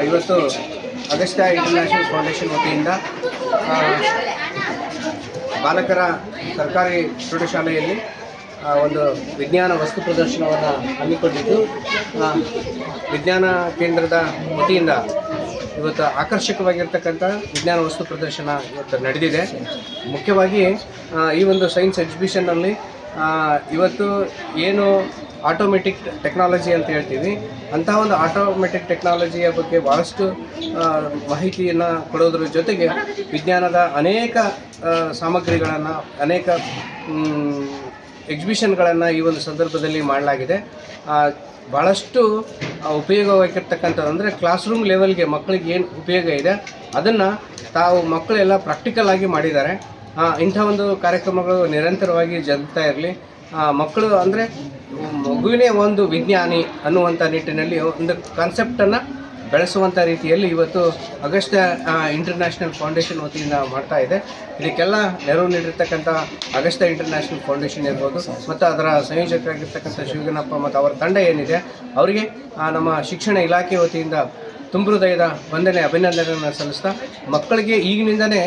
ಇವತ್ತು Agastya international foundation ವತಿಯಿಂದ ಬಾಲಕರ ಸರ್ಕಾರಿ ಪ್ರೌಢಶಾಲೆಯಲ್ಲಿ ಒಂದು ವಿಜ್ಞಾನ ವಸ್ತು ಪ್ರದರ್ಶನವನ್ನು ಹಮ್ಮಿಕೊಂಡಿದ್ದು ವಿಜ್ಞಾನ ಕೇಂದ್ರದ ವತಿಯಿಂದ ಇವತ್ತು ಆಕರ್ಷಕವಾಗಿರ್ತಕ್ಕಂಥ ವಿಜ್ಞಾನ ವಸ್ತು ಪ್ರದರ್ಶನ ಇವತ್ತು ನಡೆದಿದೆ. ಮುಖ್ಯವಾಗಿ ಈ ಒಂದು ಸೈನ್ಸ್ ಎಕ್ಸಿಬಿಷನ್ನಲ್ಲಿ ಇವತ್ತು ಏನು ಆಟೋಮೆಟಿಕ್ ಟೆಕ್ನಾಲಜಿ ಅಂತ ಹೇಳ್ತೀವಿ, ಅಂತಹ ಒಂದು ಆಟೋಮೆಟಿಕ್ ಟೆಕ್ನಾಲಜಿಯ ಬಗ್ಗೆ ಭಾಳಷ್ಟು ಮಾಹಿತಿಯನ್ನು ಕೊಡೋದ್ರ ಜೊತೆಗೆ ವಿಜ್ಞಾನದ ಅನೇಕ ಸಾಮಗ್ರಿಗಳನ್ನು, ಅನೇಕ ಎಕ್ಸಿಬಿಷನ್ಗಳನ್ನು ಈ ಒಂದು ಸಂದರ್ಭದಲ್ಲಿ ಮಾಡಲಾಗಿದೆ. ಭಾಳಷ್ಟು ಉಪಯೋಗವಾಗಿರ್ತಕ್ಕಂಥದ್ದು ಅಂದರೆ ಕ್ಲಾಸ್ ರೂಮ್ ಲೆವೆಲ್ಗೆ ಮಕ್ಕಳಿಗೆ ಏನು ಉಪಯೋಗ ಇದೆ ಅದನ್ನು ತಾವು ಮಕ್ಕಳೆಲ್ಲ ಪ್ರಾಕ್ಟಿಕಲ್ ಆಗಿ ಮಾಡಿದ್ದಾರೆ. ಇಂಥ ಒಂದು ಕಾರ್ಯಕ್ರಮಗಳು ನಿರಂತರವಾಗಿ ಜರುಗ್ತಾ ಇರಲಿ. ಮಕ್ಕಳು ಅಂದರೆ ಮಗುವಿನೇ ಒಂದು ವಿಜ್ಞಾನಿ ಅನ್ನುವಂಥ ನಿಟ್ಟಿನಲ್ಲಿ ಒಂದು ಕಾನ್ಸೆಪ್ಟನ್ನು ಬೆಳೆಸುವಂಥ ರೀತಿಯಲ್ಲಿ ಇವತ್ತು ಅಗಸ್ತ್ಯ ಇಂಟರ್ನ್ಯಾಷನಲ್ ಫೌಂಡೇಶನ್ ವತಿಯಿಂದ ಮಾಡ್ತಾ ಇದೆ. ಇದಕ್ಕೆಲ್ಲ ನೆರವು ನೀಡಿರ್ತಕ್ಕಂಥ ಅಗಸ್ತ್ಯ ಇಂಟರ್ನ್ಯಾಷನಲ್ ಫೌಂಡೇಶನ್ ಇರ್ಬೋದು ಮತ್ತು ಅದರ ಸಂಯೋಜಕರಾಗಿರ್ತಕ್ಕಂಥ ಶಿವಗಣಪ್ಪ ಮತ್ತು ಅವರ ತಂಡ ಏನಿದೆ ಅವರಿಗೆ ನಮ್ಮ ಶಿಕ್ಷಣ ಇಲಾಖೆ ವತಿಯಿಂದ ತುಂಬ ಹೃದಯದ ವಂದನೆ, ಅಭಿನಂದನೆಯನ್ನು ಸಲ್ಲಿಸ್ತಾ ಮಕ್ಕಳಿಗೆ ಈಗಿನಿಂದನೇ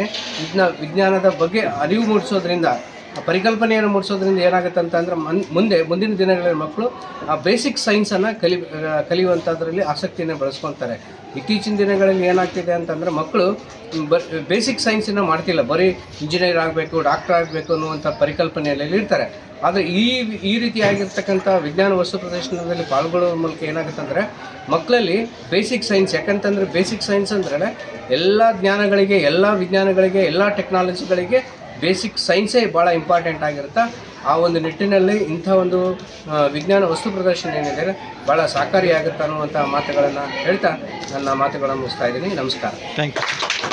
ವಿಜ್ಞಾನದ ಬಗ್ಗೆ ಅರಿವು ಮೂಡಿಸೋದ್ರಿಂದ, ಪರಿಕಲ್ಪನೆಯನ್ನು ಮೂಡಿಸೋದ್ರಿಂದ ಏನಾಗುತ್ತೆ ಅಂತಂದರೆ ಮುಂದಿನ ದಿನಗಳಲ್ಲಿ ಮಕ್ಕಳು ಬೇಸಿಕ್ ಸೈನ್ಸನ್ನು ಕಲಿಯುವಂಥದ್ರಲ್ಲಿ ಆಸಕ್ತಿಯನ್ನು ಬೆಳೆಸ್ಕೊತಾರೆ. ಇತ್ತೀಚಿನ ದಿನಗಳಲ್ಲಿ ಏನಾಗ್ತಿದೆ ಅಂತಂದರೆ ಮಕ್ಕಳು ಬೇಸಿಕ್ ಸೈನ್ಸನ್ನು ಮಾಡ್ತಿಲ್ಲ, ಬರೀ ಇಂಜಿನಿಯರ್ ಆಗಬೇಕು, ಡಾಕ್ಟರ್ ಆಗಬೇಕು ಅನ್ನುವಂಥ ಪರಿಕಲ್ಪನೆಯಲ್ಲಿ ಇರ್ತಾರೆ. ಆದರೆ ಈ ರೀತಿಯಾಗಿರ್ತಕ್ಕಂಥ ವಿಜ್ಞಾನ ವಸ್ತು ಪ್ರದರ್ಶನದಲ್ಲಿ ಪಾಲ್ಗೊಳ್ಳುವ ಮೂಲಕ ಏನಾಗುತ್ತೆ ಅಂದರೆ ಮಕ್ಕಳಲ್ಲಿ ಬೇಸಿಕ್ ಸೈನ್ಸ್, ಯಾಕಂತಂದರೆ ಬೇಸಿಕ್ ಸೈನ್ಸ್ ಅಂದರೆ ಎಲ್ಲ ಜ್ಞಾನಗಳಿಗೆ, ಎಲ್ಲ ವಿಜ್ಞಾನಗಳಿಗೆ, ಎಲ್ಲ ಟೆಕ್ನಾಲಜಿಗಳಿಗೆ ಬೇಸಿಕ್ ಸೈನ್ಸೇ ಭಾಳ ಇಂಪಾರ್ಟೆಂಟ್ ಆಗಿರುತ್ತೆ. ಆ ಒಂದು ನಿಟ್ಟಿನಲ್ಲಿ ಇಂಥ ಒಂದು ವಿಜ್ಞಾನ ವಸ್ತು ಪ್ರದರ್ಶನ ಏನಿದೆ ಭಾಳ ಸಹಕಾರಿಯಾಗುತ್ತೆ ಅನ್ನುವಂಥ ಮಾತುಗಳನ್ನು ಹೇಳ್ತಾ ನನ್ನ ಮಾತುಗಳನ್ನು ಮುಗಿಸ್ತಾ ಇದ್ದೀನಿ. ನಮಸ್ಕಾರ. Thank you.